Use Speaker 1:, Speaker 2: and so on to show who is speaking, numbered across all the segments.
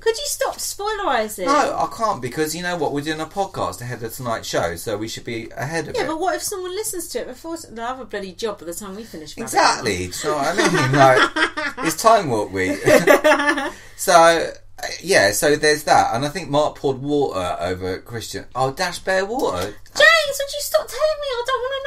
Speaker 1: Could you stop spoilerising?
Speaker 2: No, I can't, because you know what? We're doing a podcast ahead of tonight's show, so we should be ahead of it.
Speaker 1: Yeah, but what if someone listens to it before... They'll have a bloody job by the time we finish.
Speaker 2: Exactly. Do you know what I mean? Like, it's time warp week. So, yeah, so there's that. And I think Mark poured water over Christian. Oh, Dash Bear water.
Speaker 1: James, would you stop telling me? I don't want to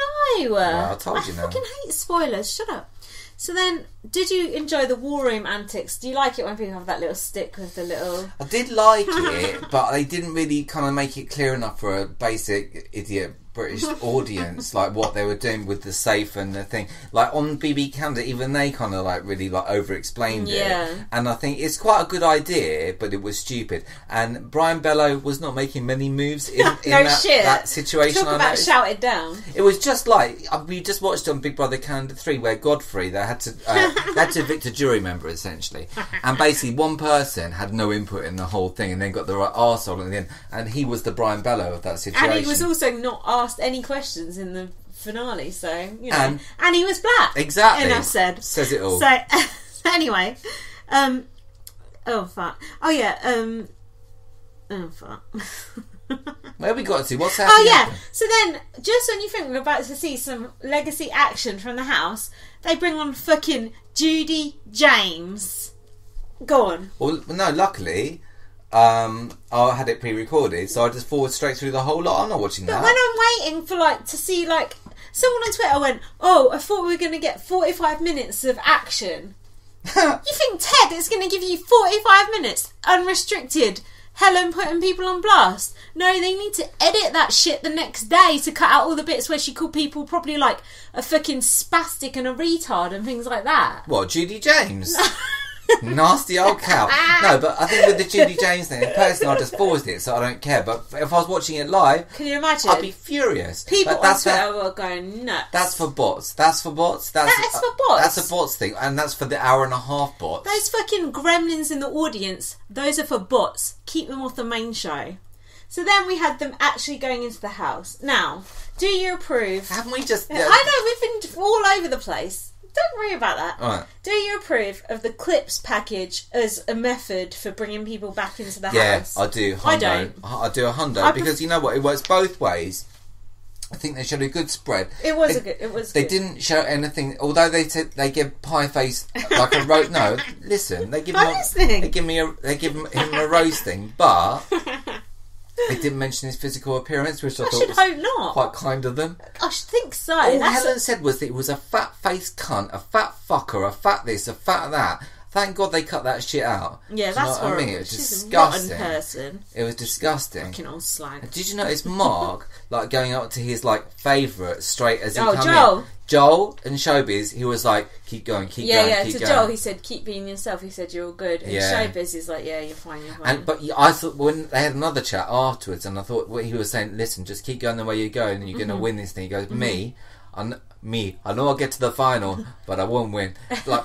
Speaker 1: know.
Speaker 2: Well, I told you now.
Speaker 1: I fucking hate spoilers. Shut up. So then, did you enjoy the war room antics? Do you like it when people have that little stick with the little...
Speaker 2: I did like it, but they didn't really kind of make it clear enough for a basic idiot British audience, like what they were doing with the safe and the thing. Like on BB Canada, even they kind of like really like over-explained it. And I think it's quite a good idea, but it was stupid. And Brian Bellow was not making many moves in, that situation.
Speaker 1: Talk about shouted down.
Speaker 2: It was just like we just watched on Big Brother Canada 3, where Godfrey they had to evict a jury member essentially, and basically one person had no input in the whole thing, and then got the right arsehole in the end, and he was the Brian Bellow of that situation.
Speaker 1: And he was also not asked any questions in the finale, so you know, and he was black.
Speaker 2: Exactly.
Speaker 1: Enough said.
Speaker 2: Says it all.
Speaker 1: So anyway, oh fuck. Oh yeah. Oh fuck.
Speaker 2: Where have we got to? What's happening?
Speaker 1: Oh yeah. So then, just when you think we're about to see some legacy action from the house, they bring on fucking Judy James. Go on.
Speaker 2: Well, no. Luckily, I had it pre-recorded, so I just forward straight through the whole lot. I'm not watching that.
Speaker 1: But when I'm waiting for to see someone on Twitter went, "Oh, I thought we were going to get 45 minutes of action." You think Ted is going to give you 45 minutes unrestricted? Helen putting people on blast. No, they need to edit that shit the next day to cut out all the bits where she called people probably like a fucking spastic and a retard and things like that.
Speaker 2: What, Judy James? Nasty old cow. No, but I think with the Judy James thing, personally I just paused it, so I don't care. But if I was watching it live,
Speaker 1: can you imagine?
Speaker 2: I'd be furious.
Speaker 1: People on Twitter were going nuts.
Speaker 2: That's for bots. That's for bots. That's
Speaker 1: for bots.
Speaker 2: That's a bots thing, and that's for the hour and a half bots.
Speaker 1: Those fucking gremlins in the audience, those are for bots. Keep them off the main show. So then we had them actually going into the house. Now, do you approve?
Speaker 2: Haven't we just...
Speaker 1: I know, we've been all over the place. Don't worry about that.
Speaker 2: Right.
Speaker 1: Do you approve of the clips package as a method for bringing people back into the house?
Speaker 2: Yeah, I do. Hundo.
Speaker 1: I don't.
Speaker 2: I do a hundo because you know what? It works both ways. I think they showed a good spread.
Speaker 1: It was good.
Speaker 2: They didn't show anything, although they said they give Pie Face like a roast. No, listen, they give him a roasting, but they didn't mention his physical appearance, which I thought was
Speaker 1: hope not.
Speaker 2: Quite kind of them.
Speaker 1: I should think so.
Speaker 2: All Helen said was that it was a fat face cunt, a fat fucker, a fat this, a fat that. Thank God they cut that shit out.
Speaker 1: Yeah, that's horrible.
Speaker 2: I mean? It was
Speaker 1: She's
Speaker 2: disgusting.
Speaker 1: A rotten person.
Speaker 2: It was disgusting.
Speaker 1: Fucking old slag.
Speaker 2: Did you notice Mark going up to his favourite straight as he come
Speaker 1: Joel.
Speaker 2: in? Joel and Showbiz, he was like, keep going, keep going.
Speaker 1: Yeah, to Joel he said, keep being yourself. He said, you're all good. And Showbiz is like, yeah, you're fine, you're fine.
Speaker 2: But I thought when they had another chat afterwards, and I thought what he was saying, listen, just keep going the way you're going, and you're going to win this thing. He goes, I know I'll get to the final, but I won't win. Like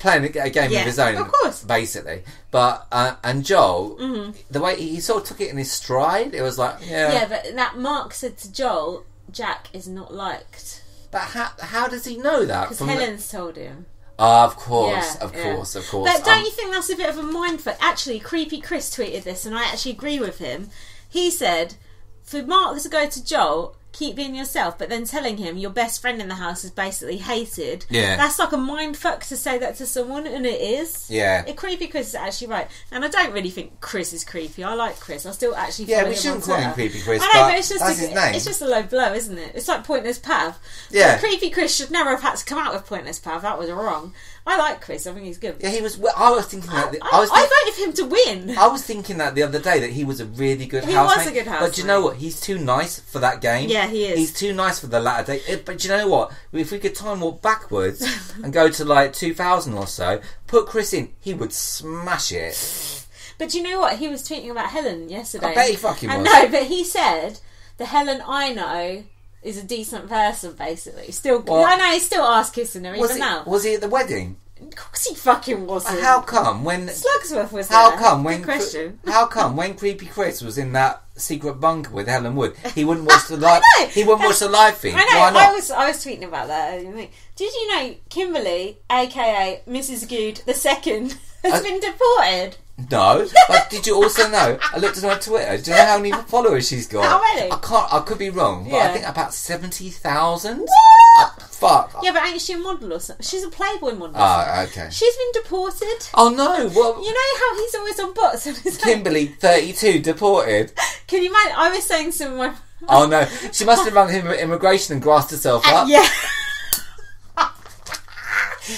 Speaker 2: playing a game of his own,
Speaker 1: of course,
Speaker 2: basically. But and Joel, the way he sort of took it in his stride, it was like,
Speaker 1: yeah. But that Mark said to Joel, Jack is not liked.
Speaker 2: But how does he know that?
Speaker 1: Because Helen's told him.
Speaker 2: Of course. But
Speaker 1: don't you think that's a bit of a mindfuck? Actually, Creepy Chris tweeted this, and I actually agree with him. He said, for Mark to go to Joel, keep being yourself, but then telling him your best friend in the house is basically hated.
Speaker 2: Yeah.
Speaker 1: That's like a mindfuck to say that to someone, and it is.
Speaker 2: Yeah.
Speaker 1: Creepy Chris is actually right. And I don't really think Chris is creepy. I like Chris. I still actually follow him.
Speaker 2: Yeah, we shouldn't call him Creepy Chris,
Speaker 1: I know, but it's just
Speaker 2: that's his name.
Speaker 1: It's just a low blow, isn't it? It's like Pointless Pav.
Speaker 2: Yeah.
Speaker 1: But Creepy Chris should never have had to come out with Pointless Pav. That was wrong. I like Chris. I think he's good.
Speaker 2: Yeah, he was... I was thinking that...
Speaker 1: I voted for him to win.
Speaker 2: I was thinking that the other day, that he was a really good housemate.
Speaker 1: He was a good housemate.
Speaker 2: But do you know what? He's too nice for that game.
Speaker 1: Yeah, he is.
Speaker 2: He's too nice for the latter day. But do you know what? If we could time warp backwards and go to 2000 or so, put Chris in, he would smash it.
Speaker 1: But do you know what? He was tweeting about Helen yesterday.
Speaker 2: I bet he fucking was.
Speaker 1: No, but he said, the Helen I know is a decent person, basically. I know he's still ass kissing her even now.
Speaker 2: Was he at the wedding?
Speaker 1: Of course he fucking wasn't.
Speaker 2: How come when
Speaker 1: Slugsworth was
Speaker 2: how
Speaker 1: there?
Speaker 2: come when
Speaker 1: Good question.
Speaker 2: How come when Creepy Chris was in that secret bunker with Helen Wood, he wouldn't watch the live? He wouldn't watch the live feed.
Speaker 1: I know.
Speaker 2: Why not?
Speaker 1: I was tweeting about that. Did you know Kimberly, aka Mrs. Good II, has been deported?
Speaker 2: No, but did you also know? I looked at her on Twitter. Do you know how many followers she's got?
Speaker 1: How many?
Speaker 2: I could be wrong, but I think about 70,000. Fuck.
Speaker 1: Yeah, but ain't she a model or something? She's a Playboy model.
Speaker 2: Ah, okay.
Speaker 1: She's been deported.
Speaker 2: Oh no! What?
Speaker 1: You know how he's always on bots on his
Speaker 2: Kimberly, 32, deported.
Speaker 1: Can you imagine? I was saying to my...
Speaker 2: Oh no! She must have run immigration and grassed herself up.
Speaker 1: Yeah.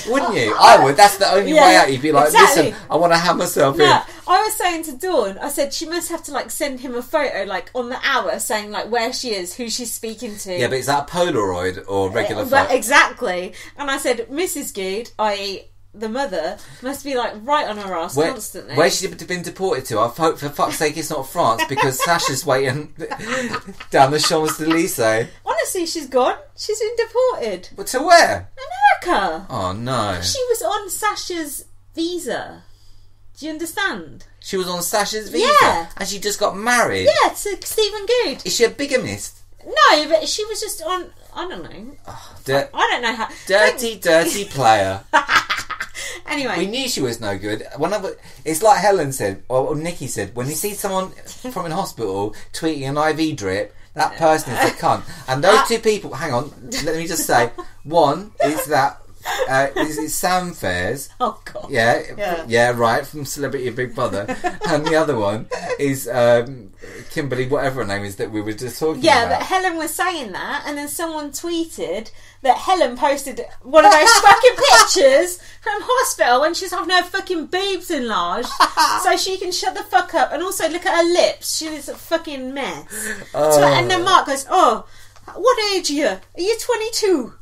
Speaker 2: Wouldn't you? I would. That's the only way out. You'd be like,
Speaker 1: exactly.
Speaker 2: listen, I want to have myself in.
Speaker 1: I was saying to Dawn, I said she must have to like send him a photo like on the hour saying like where she is, who she's speaking to.
Speaker 2: Yeah, but is that a Polaroid or regular photo?
Speaker 1: Exactly. And I said, Mrs. Good, i.e. the mother, must be like right on her ass constantly.
Speaker 2: Where's she been deported to? I hope for fuck's sake it's not France because Sasha's waiting down the Champs-Élysées.
Speaker 1: Honestly, she's gone. She's been deported.
Speaker 2: But to where?
Speaker 1: America.
Speaker 2: Oh no.
Speaker 1: She was on Sasha's visa. Do you understand?
Speaker 2: She was on Sasha's visa?
Speaker 1: Yeah.
Speaker 2: And she just got married?
Speaker 1: Yeah, to Stephen Good.
Speaker 2: Is she a bigamist?
Speaker 1: No, but she was just on... I don't know.
Speaker 2: Oh,
Speaker 1: I don't know how...
Speaker 2: Dirty player.
Speaker 1: Anyway.
Speaker 2: We knew she was no good. It's like Helen said, or Nikki said, when you see someone from in hospital tweeting an IV drip, that person is a cunt. And those two people... Hang on, let me just say. One is that... is Sam Fairs.
Speaker 1: Oh God.
Speaker 2: Yeah, right, from Celebrity Big Brother. And the other one is Kimberly, whatever her name is that we were just talking about.
Speaker 1: Yeah, but Helen was saying that, and then someone tweeted that Helen posted one of those fucking pictures from hospital when she's having her fucking boobs enlarged so she can shut the fuck up, and also look at her lips. She's a fucking mess. And then Mark goes, oh, what age are you? Are you 22?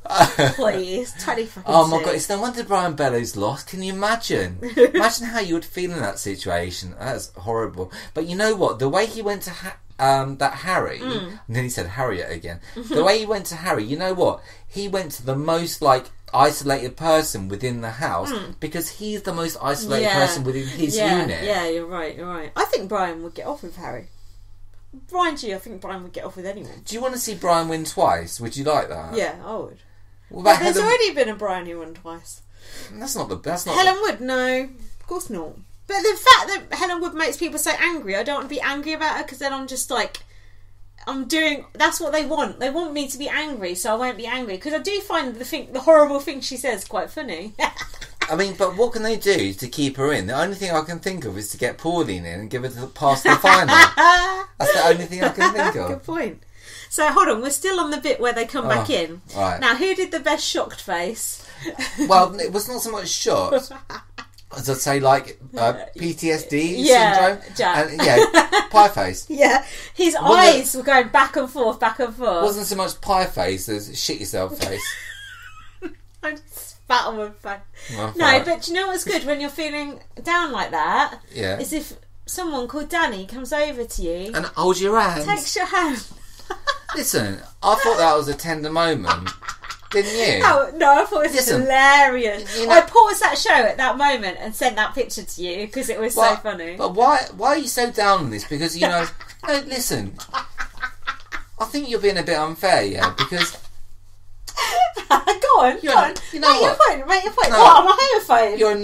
Speaker 1: Please, 20 fucking
Speaker 2: Oh my God, it's no wonder Brian Bellows lost. Can you imagine? Imagine how you would feel in that situation. That's horrible. But you know what? The way he went to that Harry, and then he said Harriet again. The way he went to Harry, you know what? He went to the most like isolated person within the house because he's the most isolated person within his unit.
Speaker 1: Yeah, you're right. I think Brian would get off with Harry. I think Brian would get off with anyone.
Speaker 2: Do you want to see Brian win twice? Would you like that?
Speaker 1: Yeah, I would.
Speaker 2: But
Speaker 1: there's already been a Brian who won twice.
Speaker 2: That's not
Speaker 1: Helen Wood, no, of course not. But the fact that Helen Wood makes people so angry, I don't want to be angry about her because then I'm just like, that's what they want. They want me to be angry, so I won't be angry because I do find the horrible thing she says quite funny.
Speaker 2: I mean, but what can they do to keep her in? The only thing I can think of is to get Pauline in and give her past the final. That's the only thing I can think of.
Speaker 1: Good point. So hold on, we're still on the bit where they come back in.
Speaker 2: Right.
Speaker 1: Now, who did the best shocked face?
Speaker 2: Well, it was not so much shocked as I'd say, like PTSD syndrome.
Speaker 1: Jack.
Speaker 2: Pie face.
Speaker 1: Yeah, his eyes were going back and forth.
Speaker 2: Wasn't so much pie face as shit yourself face.
Speaker 1: I spat on my face.
Speaker 2: Well,
Speaker 1: no,
Speaker 2: right.
Speaker 1: but do you know what's good when you're feeling down like that?
Speaker 2: Yeah.
Speaker 1: Is if someone called Danny comes over to you
Speaker 2: and holds your hand.
Speaker 1: Takes your hand.
Speaker 2: Listen, I thought that was a tender moment. Didn't you?
Speaker 1: Oh, no, I thought it was hilarious. I paused that show at that moment and sent that picture to you because it was so funny.
Speaker 2: But why are you so down on this? Because, you know, no, listen, I think you're being a bit unfair, yeah, because...
Speaker 1: Go on. You know
Speaker 2: what?
Speaker 1: Make your point. No, what, I'm a homophobe.
Speaker 2: You're a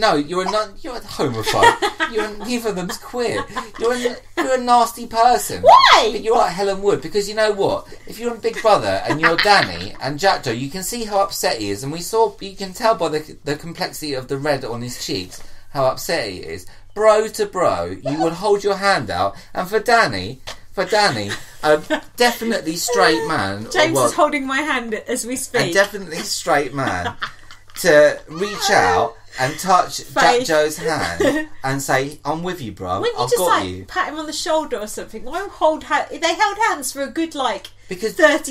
Speaker 2: homophobe. Neither of them's queer. You're a nasty person.
Speaker 1: Why?
Speaker 2: But you're like Helen Wood, because you know what? If you're in Big Brother and you're Danny and Jack Joe, you can see how upset he is, and you can tell by the complexity of the red on his cheeks how upset he is. Bro to bro, you would hold your hand out, and for Danny, a definitely straight man.
Speaker 1: James is holding my hand as we speak.
Speaker 2: A definitely straight man to reach out and touch Jack Joe's hand and say, "I'm with you, bro.
Speaker 1: Wouldn't you just you." Pat him on the shoulder or something? Why they held hands for a good 30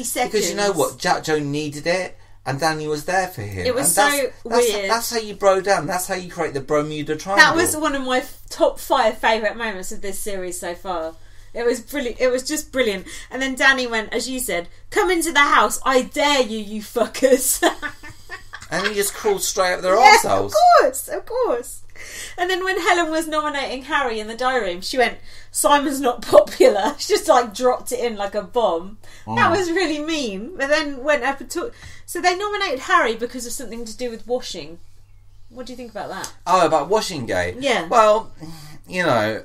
Speaker 1: seconds.
Speaker 2: Because you know what, Jack Joe needed it. And Danny was there for him.
Speaker 1: It was weird.
Speaker 2: That's how you bro down. That's how you create the Bermuda Triangle.
Speaker 1: That was one of my top 5 favourite moments of this series so far. It was brilliant. It was just brilliant. And then Danny went, as you said, "Come into the house. I dare you, you fuckers."
Speaker 2: And he just crawled straight up their
Speaker 1: Yeah,
Speaker 2: arseholes.
Speaker 1: of course. And then when Helen was nominating Harry in the diary room, she went, Simon's not popular. She just like dropped it in like a bomb. That was really mean. But then went up and took... So they nominated Harry because of something to do with washing. What do you think about that?
Speaker 2: Oh, about Washingate?
Speaker 1: Yeah.
Speaker 2: Well, you know,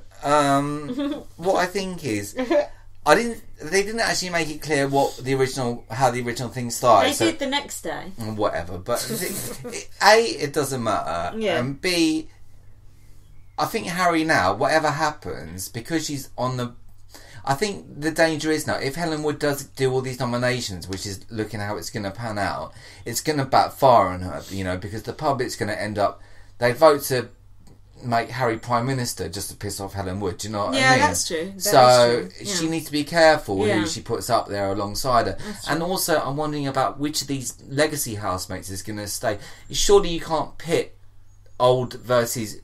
Speaker 2: what I think is... They didn't actually make it clear how the original thing started.
Speaker 1: They did the next day.
Speaker 2: Whatever. But A, it doesn't matter.
Speaker 1: Yeah.
Speaker 2: And B... I think Harry now, whatever happens, because she's on the... I think the danger is now, if Helen Wood does do all these nominations, which is looking how it's going to pan out, it's going to backfire on her, you know, because the public's going to end up... They vote to make Harry Prime Minister just to piss off Helen Wood, do you know what I mean?
Speaker 1: Yeah, that's true.
Speaker 2: So
Speaker 1: true. Yeah.
Speaker 2: she needs to be careful who she puts up there alongside her. And also, I'm wondering about which of these legacy housemates is going to stay. Surely you can't pit old versus...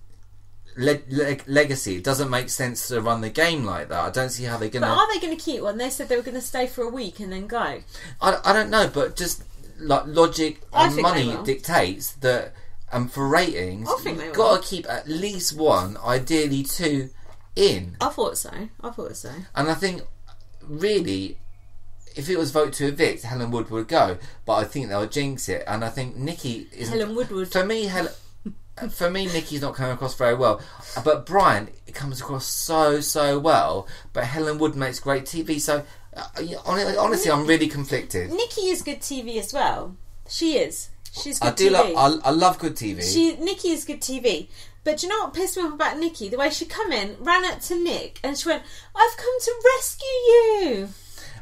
Speaker 2: legacy. It doesn't make sense to run the game like that. I don't see how they're going to...
Speaker 1: But are they going to keep one? They said they were going to stay for a week and then go.
Speaker 2: I don't know, but just like logic and money dictates that, and for ratings, you've got to keep at least one, ideally two, in.
Speaker 1: I thought so.
Speaker 2: And I think, really, if it was vote to evict, Helen Wood would go, but I think they'll jinx it, and I think Nikki is...
Speaker 1: Helen Wood would.
Speaker 2: For me, Nikki's not coming across very well. But Brian, it comes across so well. But Helen Wood makes great TV. So, honestly, I'm really conflicted.
Speaker 1: Nikki is good TV as well. She is. She's good
Speaker 2: TV.
Speaker 1: I
Speaker 2: love good TV.
Speaker 1: Nikki is good TV. But do you know what pissed me off about Nikki? The way she come in, ran up to Nick, and she went, I've come to rescue you.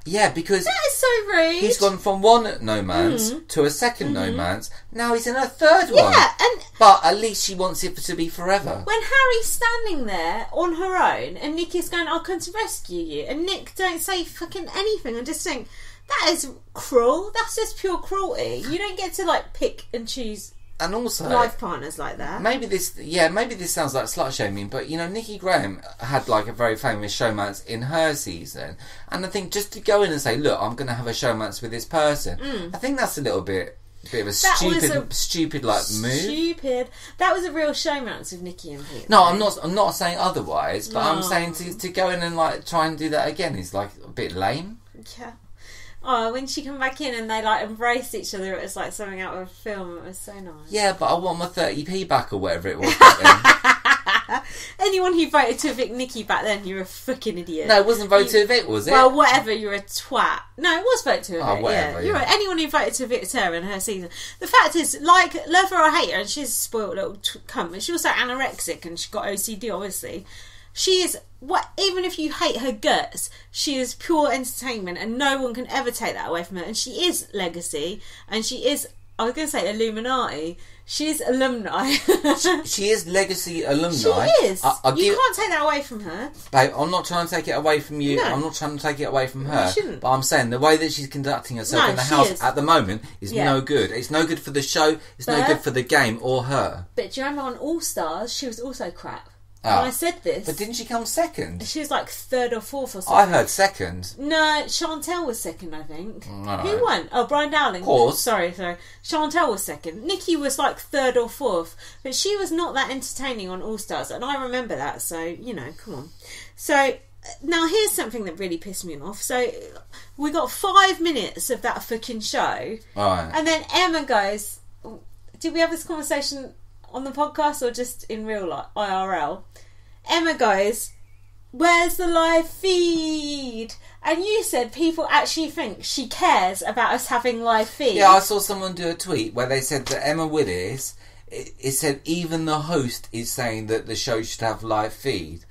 Speaker 2: Yeah, because...
Speaker 1: That is so rude.
Speaker 2: He's gone from one no-man's to a second no-man's. Now he's in a third one.
Speaker 1: Yeah,
Speaker 2: but at least she wants it to be forever.
Speaker 1: When Harry's standing there on her own and Nick is going, I'll come to rescue you, and Nick don't say fucking anything, I just think, that is cruel. That's just pure cruelty. You don't get to, like, pick and choose...
Speaker 2: And also,
Speaker 1: life partners like that.
Speaker 2: Maybe this sounds like slut shaming, but you know, Nikki Graham had like a very famous showmance in her season, and I think just to go in and say, look, I'm going to have a showmance with this person, I think that's a little bit of a stupid like move.
Speaker 1: Stupid. That was a real showmance with Nikki and Pete.
Speaker 2: No, I'm not saying otherwise, but I'm saying to go in and like try and do that again is like a bit lame.
Speaker 1: Yeah. Oh, when she come back in and they like embraced each other, it was like something out of a film. It was so nice.
Speaker 2: Yeah, but I want my 30p back or whatever it was.
Speaker 1: Anyone who voted to evict Nikki back then, you're a fucking idiot.
Speaker 2: No, it wasn't voted to evict, was it?
Speaker 1: Well, whatever, you're a twat. No, it was voted to evict.
Speaker 2: Oh, whatever.
Speaker 1: Yeah. Anyone who voted to evict her in her season. The fact is, like, love her or hate her, and she's a spoiled little cunt, but she's also anorexic and she's got OCD, obviously. She is, even if you hate her guts, she is pure entertainment and no one can ever take that away from her. And she is legacy, and she is, I was going to say Illuminati, she is alumni.
Speaker 2: She is legacy alumni.
Speaker 1: She is. You can't take that away from her.
Speaker 2: Babe, I'm not trying to take it away from you. No. I'm not trying to take it away from her.
Speaker 1: You shouldn't.
Speaker 2: But I'm saying the way that she's conducting herself in the house at the moment is no good. It's no good for the show. It's no good for the game or her.
Speaker 1: But do you remember on All Stars, she was also crap.
Speaker 2: Oh.
Speaker 1: When I said this...
Speaker 2: But didn't she come second?
Speaker 1: She was like third or fourth or something.
Speaker 2: I heard second.
Speaker 1: No, Chantel was second, I think.
Speaker 2: Right.
Speaker 1: Who won? Oh, Brian Dowling.
Speaker 2: Of course.
Speaker 1: Sorry. Chantel was second. Nikki was like third or fourth. But she was not that entertaining on All Stars. And I remember that. So, you know, come on. So, now here's something that really pissed me off. So, we got 5 minutes of that fucking show.
Speaker 2: Right.
Speaker 1: And then Emma goes... Did we have this conversation on the podcast or just in real life, IRL? Emma goes, where's the live feed? And you said people actually think she cares about us having live feed.
Speaker 2: Yeah, I saw someone do a tweet where they said that Emma Willis, it said even the host is saying that the show should have live feed.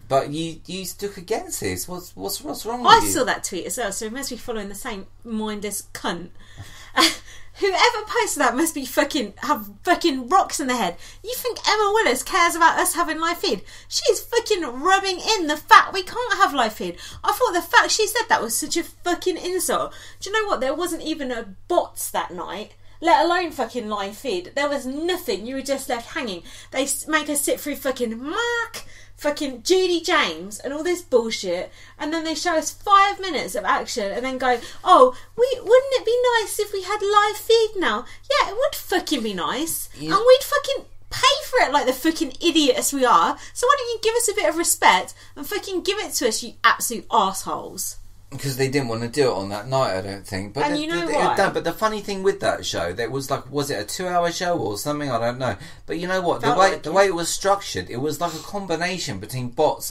Speaker 2: But you stuck against this. What's wrong with you?
Speaker 1: I saw that tweet as well, so it must be following the same mindless cunt. Whoever posted that must be have fucking rocks in the head. You think Emma Willis cares about us having live feed? She's fucking rubbing in the fact we can't have live feed. I thought the fact she said that was such a fucking insult. Do you know what? There wasn't even a bots that night, let alone fucking live feed. There was nothing. You were just left hanging. They make us sit through fucking Mark, fucking Judy James and all this bullshit, and then they show us 5 minutes of action and then go, oh, wouldn't it be nice if we had live feed now? Yeah, it would fucking be nice. And we'd fucking pay for it like the fucking idiots we are. So why don't you give us a bit of respect and fucking give it to us, you absolute arseholes?
Speaker 2: Because they didn't want to do it on that night, I don't think. But
Speaker 1: and you know why?
Speaker 2: But the funny thing with that show, there was like, was it a 2-hour show or something? I don't know. But you know what? The way it was structured, it was like a combination between bots